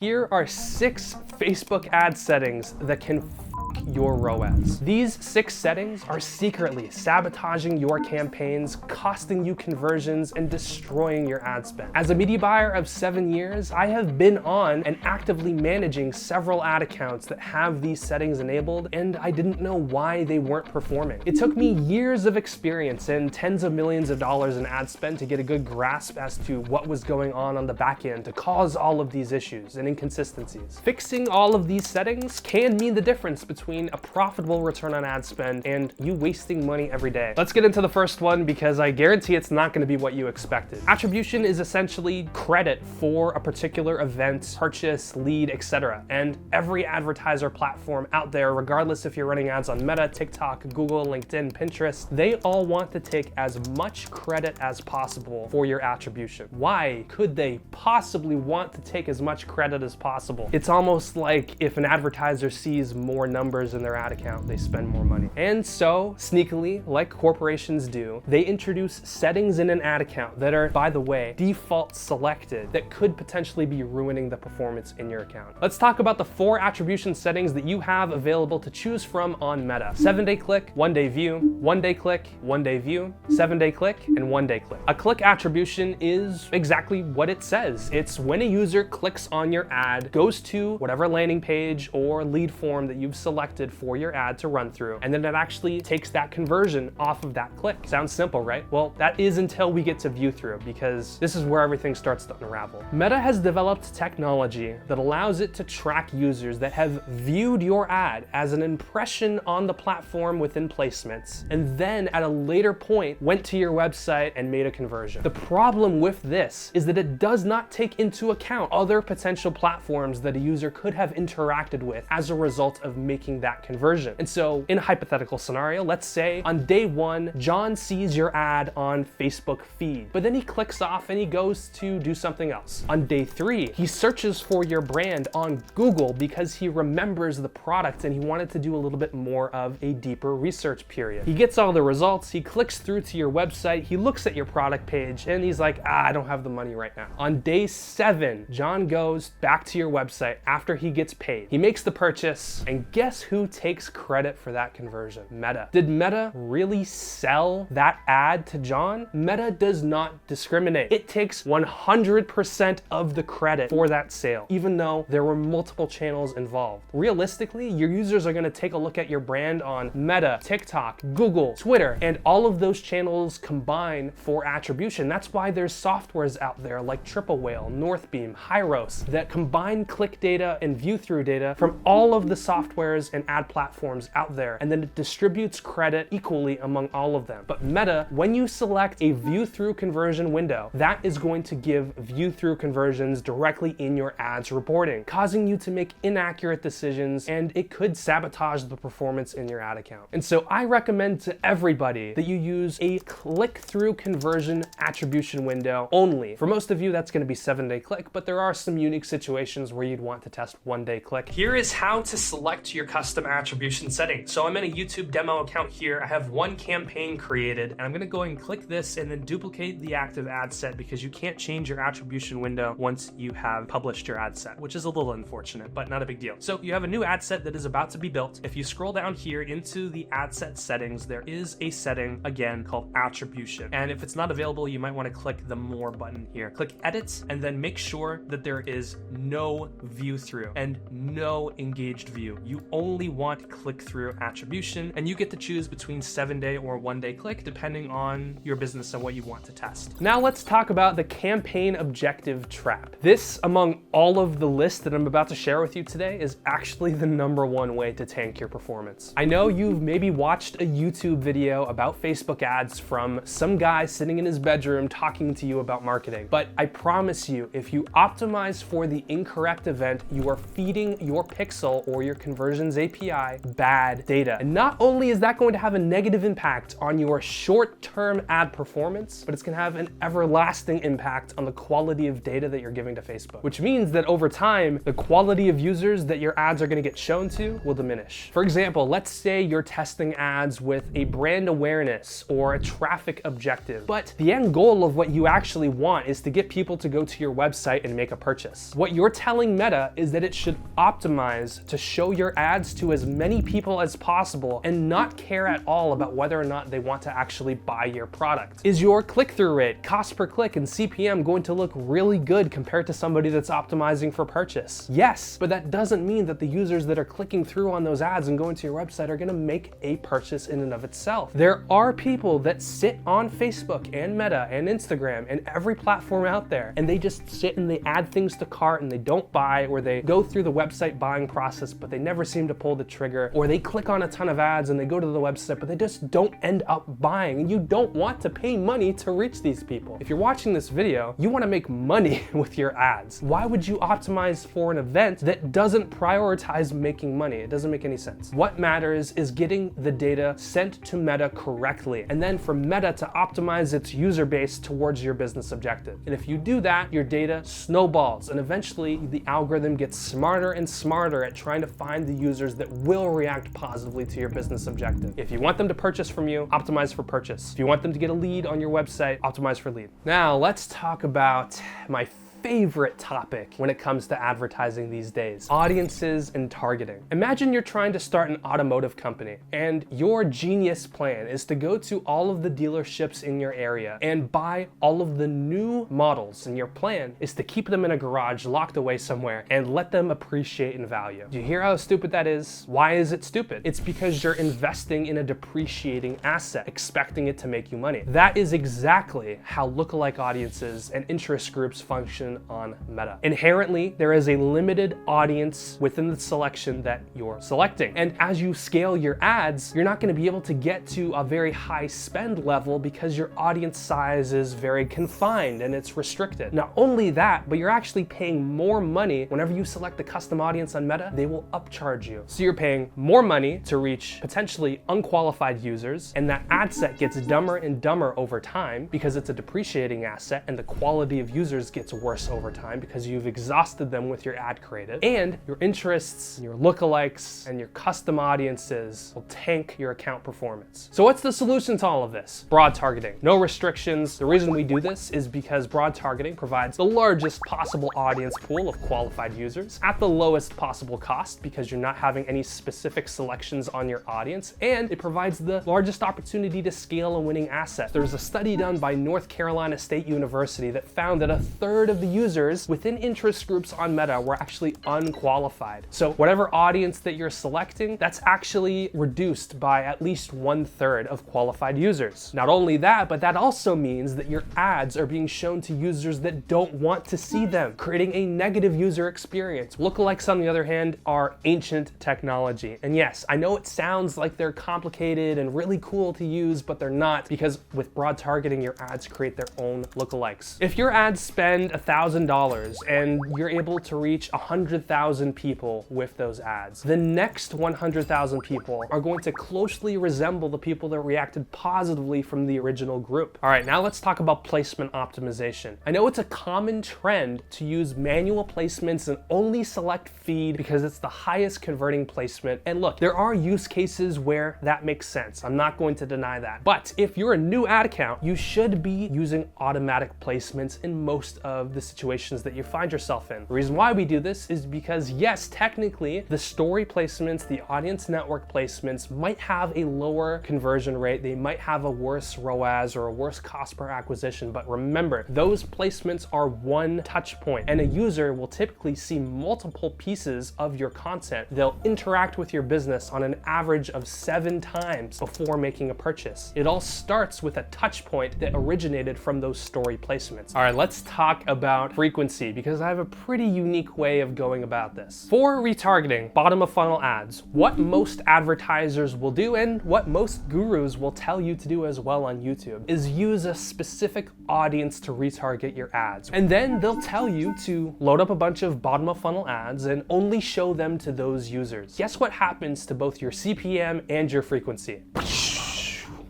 Here are 6 Facebook ad settings that can your ROAS. These 6 settings are secretly sabotaging your campaigns, costing you conversions, and destroying your ad spend. As a media buyer of 7 years, I have been on and actively managing several ad accounts that have these settings enabled, and I didn't know why they weren't performing. It took me years of experience and tens of millions of dollars in ad spend to get a good grasp as to what was going on the back end to cause all of these issues and inconsistencies. Fixing all of these settings can mean the difference between a profitable return on ad spend and you wasting money every day. Let's get into the first one because I guarantee it's not going to be what you expected. Attribution is essentially credit for a particular event, purchase, lead, etc. And every advertiser platform out there, regardless if you're running ads on Meta, TikTok, Google, LinkedIn, Pinterest, they all want to take as much credit as possible for your attribution. Why could they possibly want to take as much credit as possible? It's almost like if an advertiser sees more numbers in their ad account, they spend more money. And so, sneakily, like corporations do, they introduce settings in an ad account that are, by the way, default selected that could potentially be ruining the performance in your account. Let's talk about the 4 attribution settings that you have available to choose from on Meta. 7-day click, 1-day view, 1-day click, 1-day view, 7-day click, and 1-day click. A click attribution is exactly what it says. It's when a user clicks on your ad, goes to whatever landing page or lead form that you've selected for your ad to run through, and then it actually takes that conversion off of that click. Sounds simple, right? Well, that is until we get to view through, because this is where everything starts to unravel. Meta has developed technology that allows it to track users that have viewed your ad as an impression on the platform within placements, and then at a later point went to your website and made a conversion. The problem with this is that it does not take into account other potential platforms that a user could have interacted with as a result of making that conversion. And so in a hypothetical scenario, let's say on day 1, John sees your ad on Facebook feed, but then he clicks off and he goes to do something else. On day 3, he searches for your brand on Google because he remembers the product and he wanted to do a little bit more of a deeper research period. He gets all the results, he clicks through to your website, he looks at your product page, and he's like, I don't have the money right now. On day 7, John goes back to your website after he gets paid. He makes the purchase, and guess who takes credit for that conversion? Meta. Did Meta really sell that ad to John? Meta does not discriminate. It takes 100% of the credit for that sale, even though there were multiple channels involved. Realistically, your users are going to take a look at your brand on Meta, TikTok, Google, Twitter, and all of those channels combine for attribution. That's why there's softwares out there like Triple Whale, Northbeam, ROAS that combine click data and view through data from all of the softwares and ad platforms out there, and then it distributes credit equally among all of them. But Meta, when you select a view through conversion window, that is going to give view through conversions directly in your ads reporting, causing you to make inaccurate decisions, and it could sabotage the performance in your ad account. And so I recommend to everybody that you use a click through conversion attribution window only. For most of you, that's going to be 7-day click, but there are some unique situations where you'd want to test 1-day click. Here is how to select your custom attribution setting. So I'm in a YouTube demo account here. I have one campaign created, and I'm going to go and click this and then duplicate the active ad set, because you can't change your attribution window once you have published your ad set, which is a little unfortunate, but not a big deal. So you have a new ad set that is about to be built. If you scroll down here into the ad set settings, there is a setting again called attribution. And if it's not available, you might want to click the more button here. Click edit, and then make sure that there is no view through and no engaged view. You only want click through attribution, and you get to choose between 7-day or 1-day click depending on your business and what you want to test. Now let's talk about the campaign objective trap. This, among all of the lists that I'm about to share with you today, is actually the #1 way to tank your performance. I know you've maybe watched a YouTube video about Facebook ads from some guy sitting in his bedroom talking to you about marketing, but I promise you, if you optimize for the incorrect event, you are feeding your pixel or your conversions ROAS API bad data. And not only is that going to have a negative impact on your short-term ad performance, but it's gonna have an everlasting impact on the quality of data that you're giving to Facebook, which means that over time, the quality of users that your ads are gonna get shown to will diminish. For example, let's say you're testing ads with a brand awareness or a traffic objective, but the end goal of what you actually want is to get people to go to your website and make a purchase. What you're telling Meta is that it should optimize to show your ads to as many people as possible and not care at all about whether or not they want to actually buy your product. Is your click-through rate, cost per click, and CPM going to look really good compared to somebody that's optimizing for purchase? Yes, but that doesn't mean that the users that are clicking through on those ads and going to your website are gonna make a purchase in and of itself. There are people that sit on Facebook and Meta and Instagram and every platform out there, and they just sit and they add things to cart and they don't buy, or they go through the website buying process, but they never seem to pull the trigger, or they click on a ton of ads and they go to the website, but they just don't end up buying. And you don't want to pay money to reach these people. If you're watching this video, you want to make money with your ads. Why would you optimize for an event that doesn't prioritize making money? It doesn't make any sense. What matters is getting the data sent to Meta correctly, and then for Meta to optimize its user base towards your business objective. And if you do that, your data snowballs, and eventually the algorithm gets smarter and smarter at trying to find the users that will react positively to your business objective. If you want them to purchase from you, optimize for purchase. If you want them to get a lead on your website, optimize for lead. Now let's talk about my favorite topic when it comes to advertising these days: audiences and targeting. Imagine you're trying to start an automotive company, and your genius plan is to go to all of the dealerships in your area and buy all of the new models, and your plan is to keep them in a garage locked away somewhere and let them appreciate in value. Do you hear how stupid that is? Why is it stupid? It's because you're investing in a depreciating asset, expecting it to make you money. That is exactly how lookalike audiences and interest groups function on Meta. Inherently, there is a limited audience within the selection that you're selecting. And as you scale your ads, you're not going to be able to get to a very high spend level because your audience size is very confined and it's restricted. Not only that, but you're actually paying more money whenever you select a custom audience on Meta. They will upcharge you. So you're paying more money to reach potentially unqualified users, and that ad set gets dumber and dumber over time because it's a depreciating asset, and the quality of users gets worse over time because you've exhausted them with your ad creative, and your interests, and your lookalikes, and your custom audiences will tank your account performance. So what's the solution to all of this? Broad targeting. No restrictions. The reason we do this is because broad targeting provides the largest possible audience pool of qualified users at the lowest possible cost because you're not having any specific selections on your audience, and it provides the largest opportunity to scale a winning asset. There's a study done by North Carolina State University that found that a third of the users within interest groups on Meta were actually unqualified. So whatever audience that you're selecting, that's actually reduced by at least 1/3 of qualified users. Not only that, but that also means that your ads are being shown to users that don't want to see them, creating a negative user experience. Lookalikes, on the other hand, are ancient technology. And yes, I know it sounds like they're complicated and really cool to use, but they're not, because with broad targeting, your ads create their own lookalikes. If your ads spend $1,000 and you're able to reach 100,000 people with those ads, the next 100,000 people are going to closely resemble the people that reacted positively from the original group. All right, now let's talk about placement optimization. I know it's a common trend to use manual placements and only select feed because it's the highest converting placement. And look, there are use cases where that makes sense. I'm not going to deny that. But if you're a new ad account, you should be using automatic placements in most of the situations that you find yourself in. The reason why we do this is because, yes, technically the story placements, the audience network placements might have a lower conversion rate. They might have a worse ROAS or a worse cost per acquisition. But remember, those placements are one touch point, and a user will typically see multiple pieces of your content. They'll interact with your business on an average of 7 times before making a purchase. It all starts with a touch point that originated from those story placements. All right, let's talk about about frequency because I have a pretty unique way of going about this. For retargeting, bottom of funnel ads, what most advertisers will do and what most gurus will tell you to do as well on YouTube is use a specific audience to retarget your ads. And then they'll tell you to load up a bunch of bottom of funnel ads and only show them to those users. Guess what happens to both your CPM and your frequency?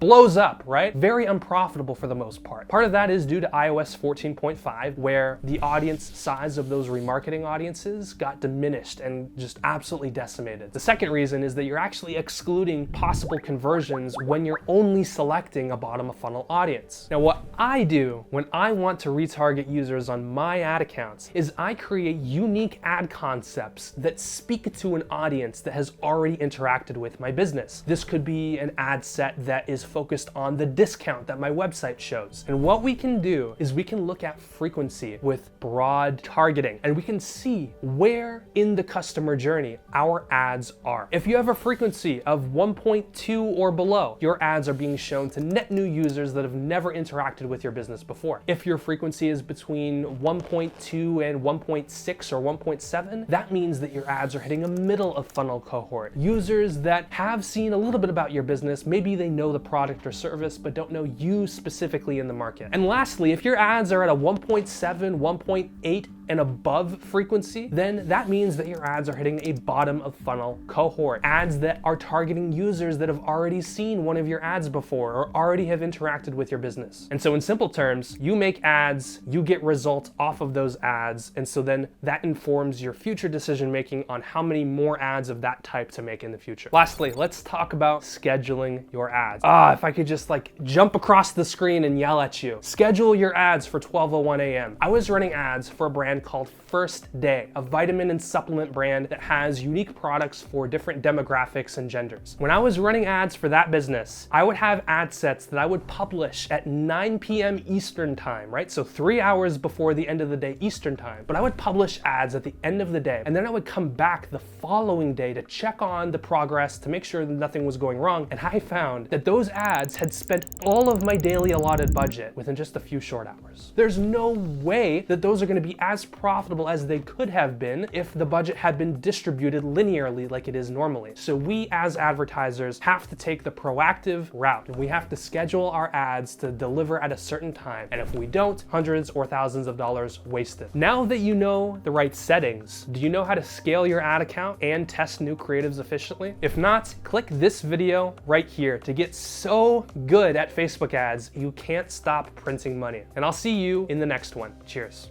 Blows up, right? Very unprofitable for the most part. Part of that is due to iOS 14.5, where the audience size of those remarketing audiences got diminished and just absolutely decimated. The second reason is that you're actually excluding possible conversions when you're only selecting a bottom of funnel audience. Now, what I do when I want to retarget users on my ad accounts is I create unique ad concepts that speak to an audience that has already interacted with my business. This could be an ad set that is focused on the discount that my website shows. And what we can do is we can look at frequency with broad targeting, and we can see where in the customer journey our ads are. If you have a frequency of 1.2 or below, your ads are being shown to net new users that have never interacted with your business before. If your frequency is between 1.2 and 1.6 or 1.7, that means that your ads are hitting a middle of funnel cohort. Users that have seen a little bit about your business, maybe they know the product or service, but don't know you specifically in the market. And lastly, if your ads are at a 1.7, 1.8, and above frequency, then that means that your ads are hitting a bottom of funnel cohort. Ads that are targeting users that have already seen one of your ads before or already have interacted with your business. And so in simple terms, you make ads, you get results off of those ads, and so then that informs your future decision making on how many more ads of that type to make in the future. Lastly, let's talk about scheduling your ads. If I could just jump across the screen and yell at you. Schedule your ads for 12:01 a.m. I was running ads for a brand called First Day, a vitamin and supplement brand that has unique products for different demographics and genders. When I was running ads for that business, I would have ad sets that I would publish at 9 p.m. Eastern time, right? So 3 hours before the end of the day Eastern time. But I would publish ads at the end of the day, and then I would come back the following day to check on the progress to make sure that nothing was going wrong. And I found that those ads had spent all of my daily allotted budget within just a few short hours. There's no way that those are going to be as profitable as they could have been if the budget had been distributed linearly like it is normally. So we as advertisers have to take the proactive route. We have to schedule our ads to deliver at a certain time. And if we don't, hundreds or thousands of dollars wasted. Now that you know the right settings, do you know how to scale your ad account and test new creatives efficiently? If not, click this video right here to get so good at Facebook ads you can't stop printing money. And I'll see you in the next one. Cheers.